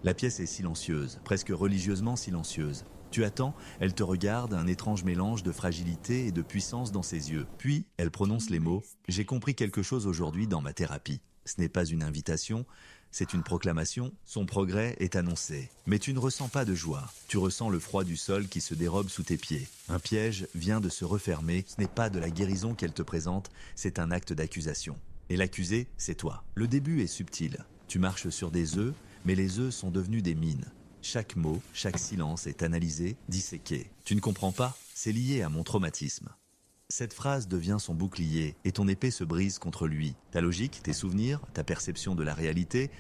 La pièce est silencieuse, presque religieusement silencieuse. Tu attends, elle te regarde, un étrange mélange de fragilité et de puissance dans ses yeux. Puis, elle prononce les mots « J'ai compris quelque chose aujourd'hui dans ma thérapie ». Ce n'est pas une invitation, c'est une proclamation, son progrès est annoncé. Mais tu ne ressens pas de joie, tu ressens le froid du sol qui se dérobe sous tes pieds. Un piège vient de se refermer, ce n'est pas de la guérison qu'elle te présente, c'est un acte d'accusation. Et l'accusé, c'est toi. Le début est subtil, tu marches sur des œufs, mais les œufs sont devenus des mines. Chaque mot, chaque silence est analysé, disséqué. Tu ne comprends pas, c'est lié à mon traumatisme. Cette phrase devient son bouclier et ton épée se brise contre lui. Ta logique, tes souvenirs, ta perception de la réalité,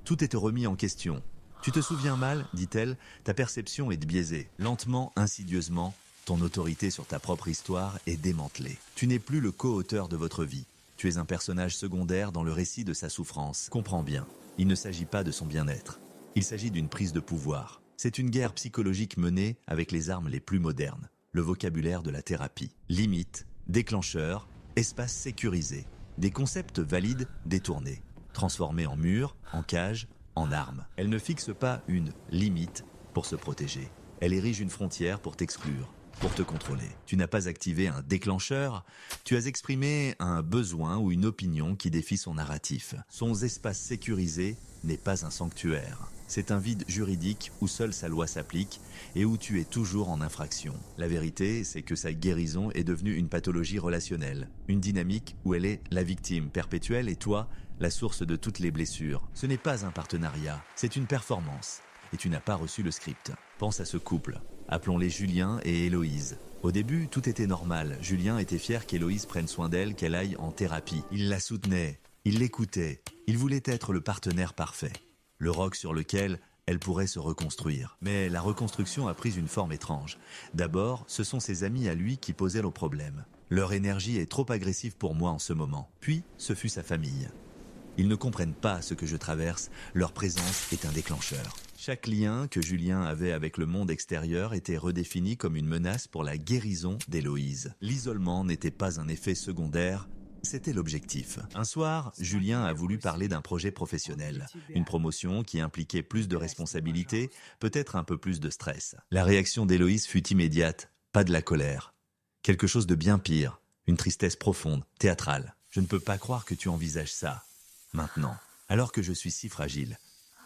tout est remis en question. Tu te souviens mal, dit-elle, ta perception est biaisée. Lentement, insidieusement, ton autorité sur ta propre histoire est démantelée. Tu n'es plus le co-auteur de votre vie. Tu es un personnage secondaire dans le récit de sa souffrance. Comprends bien, il ne s'agit pas de son bien-être. Il s'agit d'une prise de pouvoir. C'est une guerre psychologique menée avec les armes les plus modernes. Le vocabulaire de la thérapie. Limite, déclencheur, espace sécurisé. Des concepts valides détournés. Transformés en murs, en cages, en armes. Elle ne fixe pas une limite pour se protéger. Elle érige une frontière pour t'exclure, pour te contrôler. Tu n'as pas activé un déclencheur, tu as exprimé un besoin ou une opinion qui défie son narratif. Son espace sécurisé n'est pas un sanctuaire. C'est un vide juridique où seule sa loi s'applique et où tu es toujours en infraction. La vérité, c'est que sa guérison est devenue une pathologie relationnelle, une dynamique où elle est la victime perpétuelle et toi, la source de toutes les blessures. Ce n'est pas un partenariat, c'est une performance. Et tu n'as pas reçu le script. Pense à ce couple. Appelons-les Julien et Héloïse. Au début, tout était normal. Julien était fier qu'Héloïse prenne soin d'elle, qu'elle aille en thérapie. Il la soutenait, il l'écoutait, il voulait être le partenaire parfait. Le roc sur lequel elle pourrait se reconstruire. Mais la reconstruction a pris une forme étrange. D'abord, ce sont ses amis à lui qui posaient le problème. Leur énergie est trop agressive pour moi en ce moment. Puis, ce fut sa famille. Ils ne comprennent pas ce que je traverse, leur présence est un déclencheur. Chaque lien que Julien avait avec le monde extérieur était redéfini comme une menace pour la guérison d'Héloïse. L'isolement n'était pas un effet secondaire, c'était l'objectif. Un soir, Julien a voulu parler d'un projet professionnel, une promotion qui impliquait plus de responsabilités, peut-être un peu plus de stress. La réaction d'Héloïse fut immédiate, pas de la colère. Quelque chose de bien pire, une tristesse profonde, théâtrale. Je ne peux pas croire que tu envisages ça. Maintenant, alors que je suis si fragile,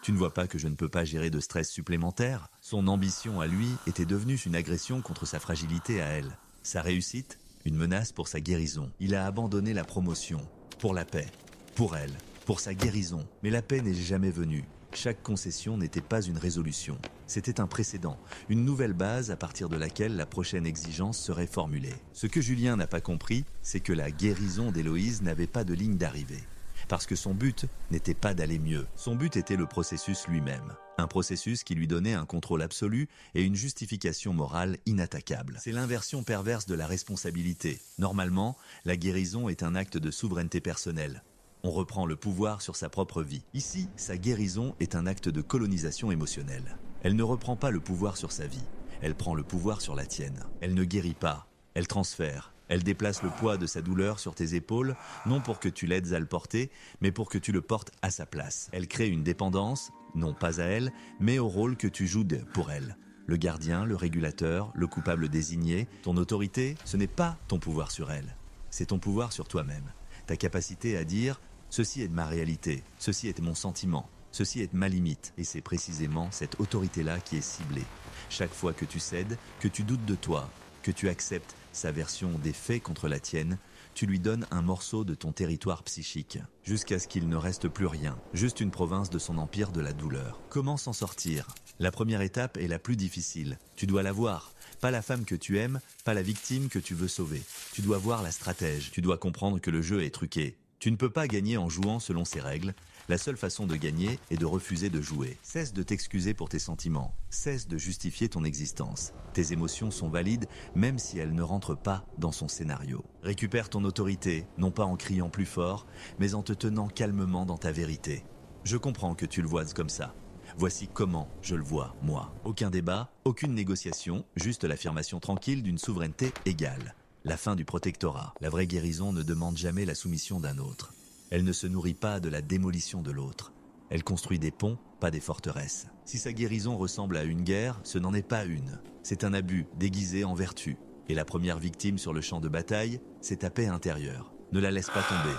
tu ne vois pas que je ne peux pas gérer de stress supplémentaire? Son ambition à lui était devenue une agression contre sa fragilité à elle. Sa réussite, une menace pour sa guérison. Il a abandonné la promotion, pour la paix, pour elle, pour sa guérison. Mais la paix n'est jamais venue. Chaque concession n'était pas une résolution. C'était un précédent, une nouvelle base à partir de laquelle la prochaine exigence serait formulée. Ce que Julien n'a pas compris, c'est que la guérison d'Héloïse n'avait pas de ligne d'arrivée. Parce que son but n'était pas d'aller mieux. Son but était le processus lui-même. Un processus qui lui donnait un contrôle absolu et une justification morale inattaquable. C'est l'inversion perverse de la responsabilité. Normalement, la guérison est un acte de souveraineté personnelle. On reprend le pouvoir sur sa propre vie. Ici, sa guérison est un acte de colonisation émotionnelle. Elle ne reprend pas le pouvoir sur sa vie. Elle prend le pouvoir sur la tienne. Elle ne guérit pas. Elle transfère. Elle déplace le poids de sa douleur sur tes épaules, non pour que tu l'aides à le porter, mais pour que tu le portes à sa place. Elle crée une dépendance, non pas à elle, mais au rôle que tu joues pour elle. Le gardien, le régulateur, le coupable désigné, ton autorité, ce n'est pas ton pouvoir sur elle. C'est ton pouvoir sur toi-même. Ta capacité à dire « ceci est de ma réalité, ceci est mon sentiment ». Ceci est ma limite, et c'est précisément cette autorité-là qui est ciblée. Chaque fois que tu cèdes, que tu doutes de toi, que tu acceptes sa version des faits contre la tienne, tu lui donnes un morceau de ton territoire psychique, jusqu'à ce qu'il ne reste plus rien, juste une province de son empire de la douleur. Comment s'en sortir? La première étape est la plus difficile. Tu dois la voir. Pas la femme que tu aimes, pas la victime que tu veux sauver. Tu dois voir la stratège. Tu dois comprendre que le jeu est truqué. Tu ne peux pas gagner en jouant selon ses règles. La seule façon de gagner est de refuser de jouer. Cesse de t'excuser pour tes sentiments. Cesse de justifier ton existence. Tes émotions sont valides, même si elles ne rentrent pas dans son scénario. Récupère ton autorité, non pas en criant plus fort, mais en te tenant calmement dans ta vérité. Je comprends que tu le vois comme ça. Voici comment je le vois, moi. Aucun débat, aucune négociation, juste l'affirmation tranquille d'une souveraineté égale. La fin du protectorat. La vraie guérison ne demande jamais la soumission d'un autre. Elle ne se nourrit pas de la démolition de l'autre. Elle construit des ponts, pas des forteresses. Si sa guérison ressemble à une guerre, ce n'en est pas une. C'est un abus déguisé en vertu. Et la première victime sur le champ de bataille, c'est ta paix intérieure. Ne la laisse pas tomber.